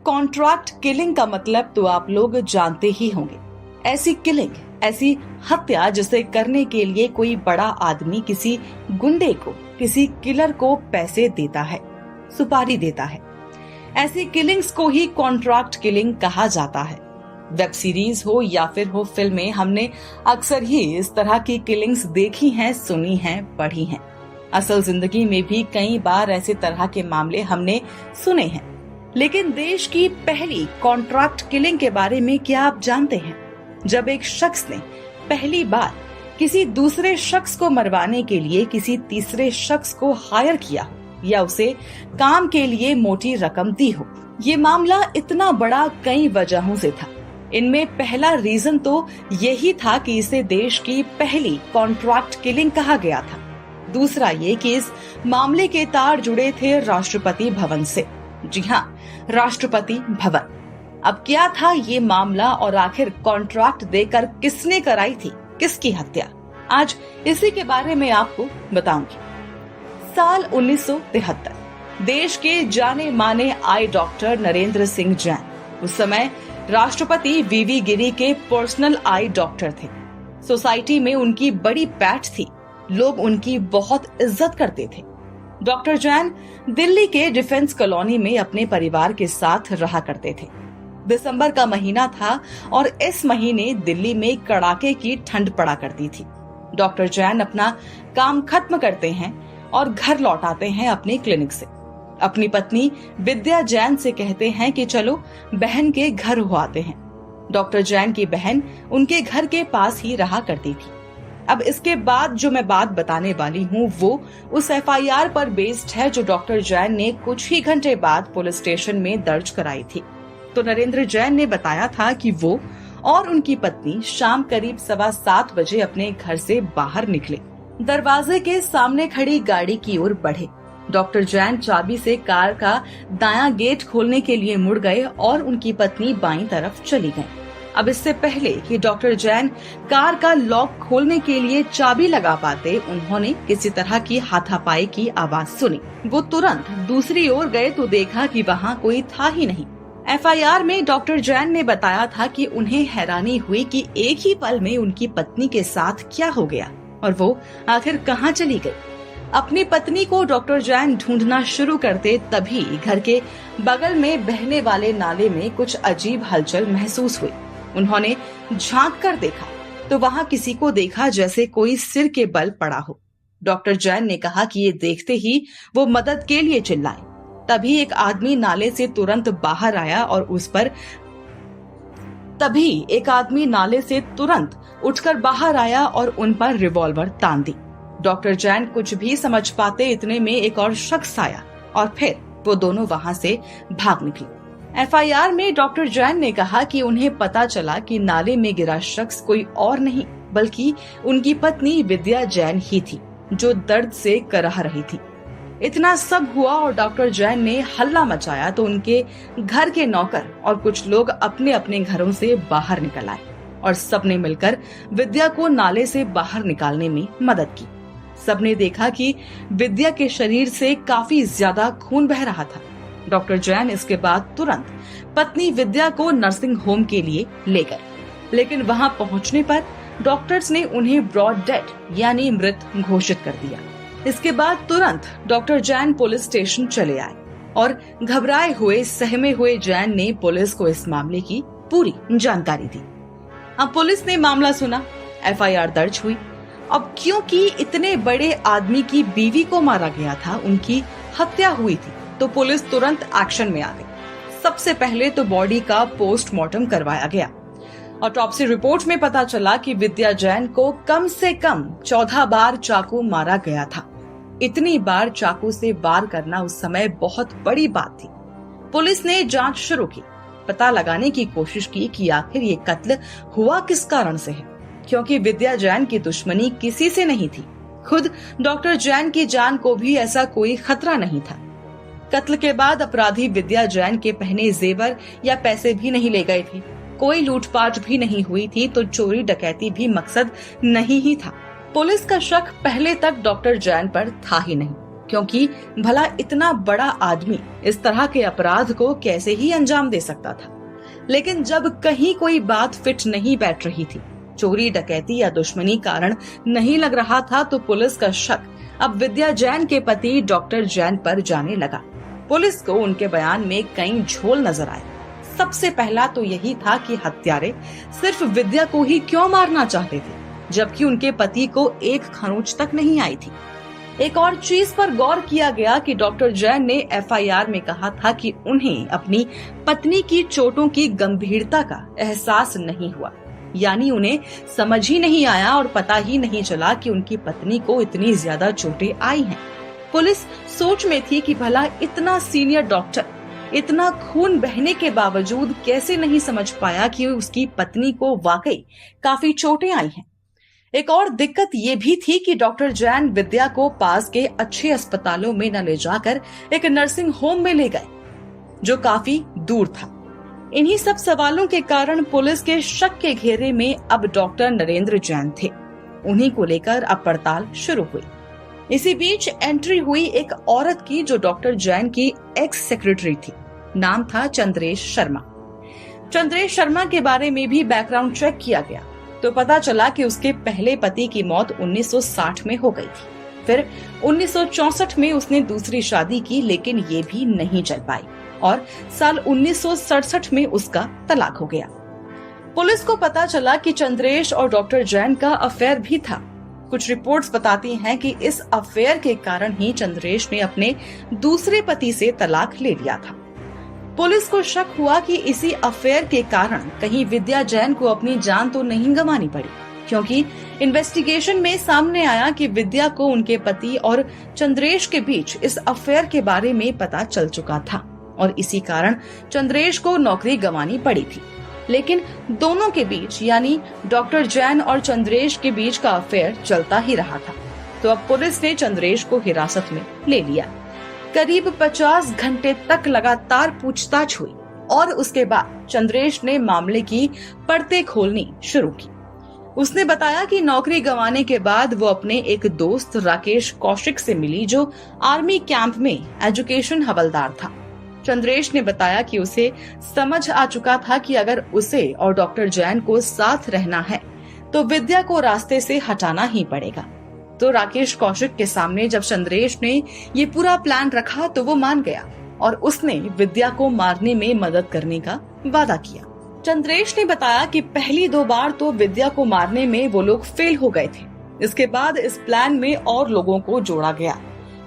Contract killing का मतलब तो आप लोग जानते ही होंगे। ऐसी किलिंग, ऐसी हत्या जिसे करने के लिए कोई बड़ा आदमी किसी गुंडे को, किसी किलर को पैसे देता है, सुपारी देता है। ऐसी किलिंग्स को ही कॉन्ट्रैक्ट किलिंग कहा जाता है। वेब सीरीज हो या फिर हो फिल्में, हमने अक्सर ही इस तरह की किलिंग्स देखी हैं, सुनी हैं, पढ़ी हैं। असल जिंदगी में भी कई बार ऐसे तरह के मामले हमने सुने हैं। लेकिन देश की पहली कॉन्ट्रैक्ट किलिंग के बारे में क्या आप जानते हैं? जब एक शख्स ने पहली बार किसी दूसरे शख्स को मरवाने के लिए किसी तीसरे शख्स को हायर किया हो या उसे काम के लिए मोटी रकम दी हो। ये मामला इतना बड़ा कई वजहों से था। इनमें पहला रीजन तो यही था कि इसे देश की पहली कॉन्ट्रैक्ट किलिंग कहा गया था। दूसरा ये कि इस मामले के तार जुड़े थे राष्ट्रपति भवन से। जी हाँ, राष्ट्रपति भवन। अब क्या था ये मामला और आखिर कॉन्ट्रैक्ट देकर किसने कराई थी किसकी हत्या? आज इसी के बारे में आपको बताऊंगी। साल 1973, देश के जाने माने आई डॉक्टर नरेंद्र सिंह जैन, उस समय राष्ट्रपति वीवी गिरी के पर्सनल आई डॉक्टर थे। सोसाइटी में उनकी बड़ी पैठ थी, लोग उनकी बहुत इज्जत करते थे। डॉक्टर जैन दिल्ली के डिफेंस कॉलोनी में अपने परिवार के साथ रहा करते थे। दिसंबर का महीना था और इस महीने दिल्ली में कड़ाके की ठंड पड़ा करती थी। डॉक्टर जैन अपना काम खत्म करते हैं और घर लौट आते हैं अपने क्लिनिक से। अपनी पत्नी विद्या जैन से कहते हैं कि चलो बहन के घर हो आते हैं। डॉक्टर जैन की बहन उनके घर के पास ही रहा करती थी। अब इसके बाद जो मैं बात बताने वाली हूँ वो उस एफआईआर पर बेस्ड है जो डॉक्टर जैन ने कुछ ही घंटे बाद पुलिस स्टेशन में दर्ज कराई थी। तो नरेंद्र जैन ने बताया था कि वो और उनकी पत्नी शाम करीब 7:15 बजे अपने घर से बाहर निकले, दरवाजे के सामने खड़ी गाड़ी की ओर बढ़े। डॉक्टर जैन चाबी से कार का दायां गेट खोलने के लिए मुड़ गए और उनकी पत्नी बाईं तरफ चली गईं। अब इससे पहले कि डॉक्टर जैन कार का लॉक खोलने के लिए चाबी लगा पाते, उन्होंने किसी तरह की हाथापाई की आवाज सुनी। वो तुरंत दूसरी ओर गए तो देखा कि वहाँ कोई था ही नहीं। एफआईआर में डॉक्टर जैन ने बताया था कि उन्हें हैरानी हुई कि एक ही पल में उनकी पत्नी के साथ क्या हो गया और वो आखिर कहाँ चली गई। अपनी पत्नी को डॉक्टर जैन ढूंढना शुरू करते तभी घर के बगल में बहने वाले नाले में कुछ अजीब हलचल महसूस हुई। उन्होंने झांक कर देखा तो वहां किसी को देखा जैसे कोई सिर के बल पड़ा हो। डॉक्टर जैन ने कहा कि ये देखते ही वो मदद के लिए चिल्लाए। तभी एक आदमी नाले से तुरंत बाहर आया और उठकर बाहर आया और उन पर रिवॉल्वर तान दी। डॉक्टर जैन कुछ भी समझ पाते इतने में एक और शख्स आया और फिर वो दोनों वहां से भाग निकले। एफआईआर में डॉक्टर जैन ने कहा कि उन्हें पता चला कि नाले में गिरा शख्स कोई और नहीं बल्कि उनकी पत्नी विद्या जैन ही थी, जो दर्द से कराह रही थी। इतना सब हुआ और डॉक्टर जैन ने हल्ला मचाया तो उनके घर के नौकर और कुछ लोग अपने अपने घरों से बाहर निकल आए और सबने मिलकर विद्या को नाले से बाहर निकालने में मदद की। सबने देखा कि विद्या के शरीर से काफी ज्यादा खून बह रहा था। डॉक्टर जैन इसके बाद तुरंत पत्नी विद्या को नर्सिंग होम के लिए ले गए, लेकिन वहां पहुंचने पर डॉक्टर्स ने उन्हें ब्रॉड डेड यानी मृत घोषित कर दिया। इसके बाद तुरंत डॉक्टर जैन पुलिस स्टेशन चले आए और घबराए हुए सहमे हुए जैन ने पुलिस को इस मामले की पूरी जानकारी दी। अब पुलिस ने मामला सुना, एफआईआर दर्ज हुई। अब क्योंकि इतने बड़े आदमी की बीवी को मारा गया था, उनकी हत्या हुई थी, तो पुलिस तुरंत एक्शन में आ गई। सबसे पहले तो बॉडी का पोस्टमार्टम करवाया गया। ऑटोप्सी रिपोर्ट में पता चला कि विद्या जैन को कम से कम 14 बार चाकू मारा गया था। इतनी बार चाकू से वार करना उस समय बहुत बड़ी बात थी। पुलिस ने जांच शुरू की, पता लगाने की कोशिश की कि आखिर ये कत्ल हुआ किस कारण से है, क्योंकि विद्या जैन की दुश्मनी किसी से नहीं थी। खुद डॉक्टर जैन की जान को भी ऐसा कोई खतरा नहीं था। कत्ल के बाद अपराधी विद्या जैन के पहने जेवर या पैसे भी नहीं ले गए थे, कोई लूटपाट भी नहीं हुई थी, तो चोरी डकैती भी मकसद नहीं ही था। पुलिस का शक पहले तक डॉक्टर जैन पर था ही नहीं। क्योंकि भला इतना बड़ा आदमी इस तरह के अपराध को कैसे ही अंजाम दे सकता था। लेकिन जब कहीं कोई बात फिट नहीं बैठ रही थी, चोरी डकैती या दुश्मनी कारण नहीं लग रहा था, तो पुलिस का शक अब विद्या जैन के पति डॉक्टर जैन पर जाने लगा। पुलिस को उनके बयान में कई झोल नजर आए। सबसे पहला तो यही था कि हत्यारे सिर्फ विद्या को ही क्यों मारना चाहते थे, जबकि उनके पति को एक खरोंच तक नहीं आई थी। एक और चीज पर गौर किया गया कि डॉक्टर जैन ने एफआईआर में कहा था कि उन्हें अपनी पत्नी की चोटों की गंभीरता का एहसास नहीं हुआ, यानी उन्हें समझ ही नहीं आया और पता ही नहीं चला कि उनकी पत्नी को इतनी ज्यादा चोटें आई हैं। पुलिस सोच में थी कि भला इतना सीनियर डॉक्टर इतना खून बहने के बावजूद कैसे नहीं समझ पाया कि उसकी पत्नी को वाकई काफी चोटें आई हैं। एक और दिक्कत ये भी थी कि डॉक्टर जैन विद्या को पास के अच्छे अस्पतालों में न ले जाकर एक नर्सिंग होम में ले गए, जो काफी दूर था। इन्हीं सब सवालों के कारण पुलिस के शक के घेरे में अब डॉक्टर नरेंद्र जैन थे। उन्हीं को लेकर अब पड़ताल शुरू हुई। इसी बीच एंट्री हुई एक औरत की, जो डॉक्टर जैन की एक्स सेक्रेटरी थी। नाम था चंद्रेश शर्मा। चंद्रेश शर्मा के बारे में भी बैकग्राउंड चेक किया गया तो पता चला कि उसके पहले पति की मौत 1960 में हो गई थी। फिर 1964 में उसने दूसरी शादी की, लेकिन ये भी नहीं चल पाई और साल 1967 में उसका तलाक हो गया। पुलिस को पता चला कि चंद्रेश और डॉक्टर जैन का अफेयर भी था। कुछ रिपोर्ट्स बताती हैं कि इस अफेयर के कारण ही चंद्रेश ने अपने दूसरे पति से तलाक ले लिया था। पुलिस को शक हुआ कि इसी अफेयर के कारण कहीं विद्या जैन को अपनी जान तो नहीं गंवानी पड़ी, क्योंकि इन्वेस्टिगेशन में सामने आया कि विद्या को उनके पति और चंद्रेश के बीच इस अफेयर के बारे में पता चल चुका था और इसी कारण चंद्रेश को नौकरी गंवानी पड़ी थी। लेकिन दोनों के बीच, यानी डॉक्टर जैन और चंद्रेश के बीच का अफेयर चलता ही रहा था। तो अब पुलिस ने चंद्रेश को हिरासत में ले लिया। करीब 50 घंटे तक लगातार पूछताछ हुई और उसके बाद चंद्रेश ने मामले की परतें खोलनी शुरू की। उसने बताया कि नौकरी गंवाने के बाद वो अपने एक दोस्त राकेश कौशिक से मिली, जो आर्मी कैंप में एजुकेशन हवलदार था। चंद्रेश ने बताया कि उसे समझ आ चुका था कि अगर उसे और डॉक्टर जैन को साथ रहना है तो विद्या को रास्ते से हटाना ही पड़ेगा। तो राकेश कौशिक के सामने जब चंद्रेश ने ये पूरा प्लान रखा तो वो मान गया और उसने विद्या को मारने में मदद करने का वादा किया। चंद्रेश ने बताया कि पहली 2 बार तो विद्या को मारने में वो लोग फेल हो गए थे। इसके बाद इस प्लान में और लोगों को जोड़ा गया,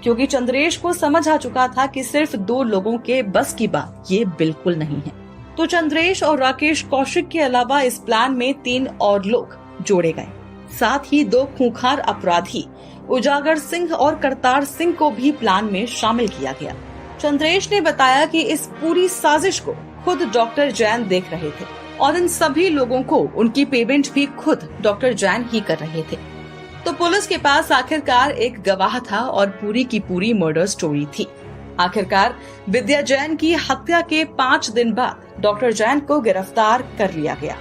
क्योंकि चंद्रेश को समझ आ चुका था कि सिर्फ 2 लोगों के बस की बात ये बिल्कुल नहीं है। तो चंद्रेश और राकेश कौशिक के अलावा इस प्लान में 3 और लोग जोड़े गए। साथ ही 2 खूंखार अपराधी उजागर सिंह और करतार सिंह को भी प्लान में शामिल किया गया। चंद्रेश ने बताया कि इस पूरी साजिश को खुद डॉक्टर जैन देख रहे थे और इन सभी लोगों को उनकी पेमेंट भी खुद डॉक्टर जैन ही कर रहे थे। तो पुलिस के पास आखिरकार एक गवाह था और पूरी की पूरी मर्डर स्टोरी थी। आखिरकार विद्या जैन की हत्या के 5 दिन बाद डॉक्टर जैन को गिरफ्तार कर लिया गया।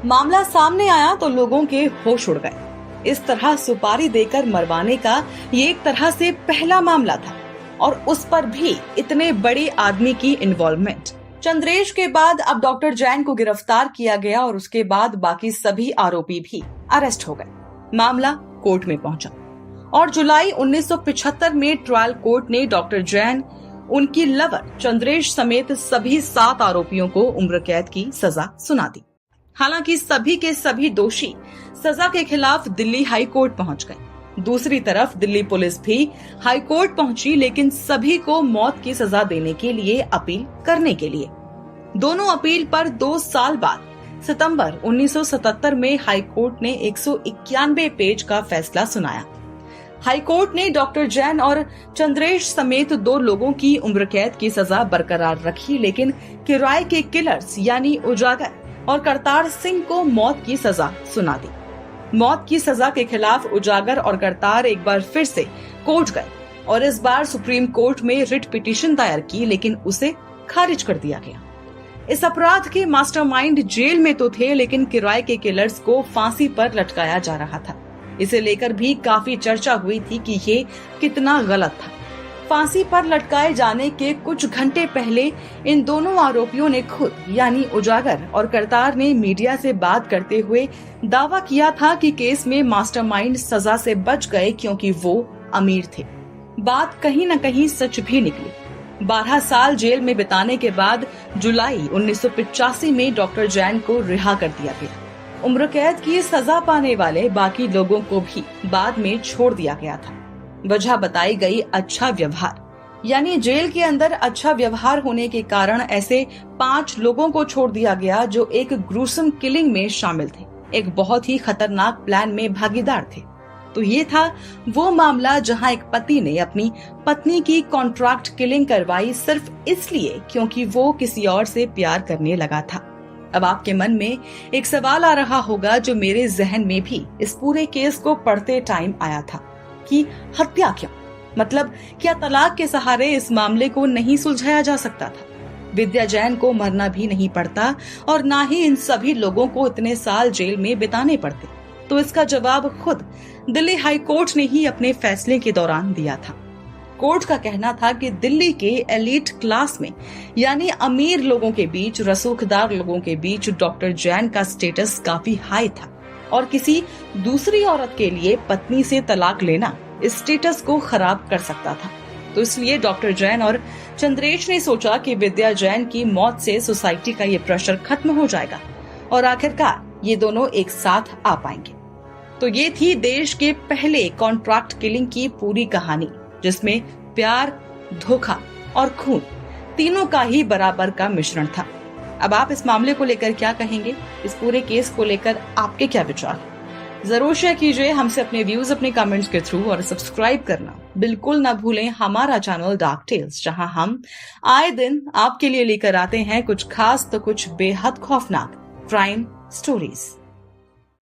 मामला सामने आया तो लोगों के होश उड़ गए। इस तरह सुपारी देकर मरवाने का ये एक तरह से पहला मामला था और उस पर भी इतने बड़े आदमी की इन्वॉल्वमेंट। चंद्रेश के बाद अब डॉक्टर जैन को गिरफ्तार किया गया और उसके बाद बाकी सभी आरोपी भी अरेस्ट हो गए। मामला कोर्ट में पहुंचा और जुलाई 1975 में ट्रायल कोर्ट ने डॉक्टर जैन, उनकी लवर चंद्रेश समेत सभी 7 आरोपियों को उम्र कैद की सजा सुना दी। हालांकि सभी के सभी दोषी सजा के खिलाफ दिल्ली हाई कोर्ट पहुंच गए। दूसरी तरफ दिल्ली पुलिस भी हाई कोर्ट पहुंची, लेकिन सभी को मौत की सजा देने के लिए अपील करने के लिए। दोनों अपील पर 2 साल बाद सितंबर 1977 में हाई कोर्ट ने 191 पेज का फैसला सुनाया। हाई कोर्ट ने डॉक्टर जैन और चंद्रेश समेत 2 लोगों की उम्र कैद की सजा बरकरार रखी, लेकिन किराए के किलर्स यानी उजागर और करतार सिंह को मौत की सजा सुना दी। मौत की सजा के खिलाफ उजागर और करतार एक बार फिर से कोर्ट गए और इस बार सुप्रीम कोर्ट में रिट पिटीशन दायर की, लेकिन उसे खारिज कर दिया गया। इस अपराध के मास्टरमाइंड जेल में तो थे, लेकिन किराए के किलर्स को फांसी पर लटकाया जा रहा था। इसे लेकर भी काफी चर्चा हुई थी कि ये कितना गलत था। फांसी पर लटकाए जाने के कुछ घंटे पहले इन दोनों आरोपियों ने खुद यानी उजागर और करतार ने मीडिया से बात करते हुए दावा किया था कि केस में मास्टरमाइंड सजा से बच गए क्योंकि वो अमीर थे। बात कहीं न कहीं सच भी निकली। 12 साल जेल में बिताने के बाद जुलाई 1985 में डॉक्टर जैन को रिहा कर दिया गया। उम्र कैद की सजा पाने वाले बाकी लोगों को भी बाद में छोड़ दिया गया था। वजह बताई गई अच्छा व्यवहार, यानी जेल के अंदर अच्छा व्यवहार होने के कारण ऐसे 5 लोगों को छोड़ दिया गया जो एक ग्रूसम किलिंग में शामिल थे, एक बहुत ही खतरनाक प्लान में भागीदार थे। तो ये था वो मामला जहां एक पति ने अपनी पत्नी की कॉन्ट्रैक्ट किलिंग करवाई सिर्फ इसलिए क्योंकि वो किसी और से प्यार करने लगा था। अब आपके मन में एक सवाल आ रहा होगा जो मेरे जहन में भी इस पूरे केस को पढ़ते टाइम आया था कि हत्या क्यों? मतलब क्या तलाक के सहारे इस मामले को नहीं सुलझाया जा सकता था? विद्या जैन को मरना भी नहीं पड़ता और ना ही इन सभी लोगों को इतने साल जेल में बिताने पड़ते। तो इसका जवाब खुद दिल्ली हाई कोर्ट ने ही अपने फैसले के दौरान दिया था। कोर्ट का कहना था कि दिल्ली के एलीट क्लास में यानी अमीर लोगों के बीच, रसूखदार लोगों के बीच डॉक्टर जैन का स्टेटस काफी हाई था और किसी दूसरी औरत के लिए पत्नी से तलाक लेना इस स्टेटस को खराब कर सकता था। तो इसलिए डॉक्टर जैन और चंद्रेश ने सोचा कि विद्या जैन की मौत से सोसाइटी का ये प्रेशर खत्म हो जाएगा और आखिरकार ये दोनों एक साथ आ पाएंगे। तो ये थी देश के पहले कॉन्ट्रैक्ट किलिंग की पूरी कहानी, जिसमें प्यार, धोखा और खून तीनों का ही बराबर का मिश्रण था। अब आप इस मामले को लेकर क्या कहेंगे? इस पूरे केस को लेकर आपके क्या विचार हैं? जरूर शेयर कीजिए हमसे अपने व्यूज अपने कमेंट्स के थ्रू और सब्सक्राइब करना बिल्कुल ना भूलें हमारा चैनल डार्क टेल्स, जहां हम आए दिन आपके लिए लेकर आते हैं कुछ खास तो कुछ बेहद खौफनाक क्राइम स्टोरीज।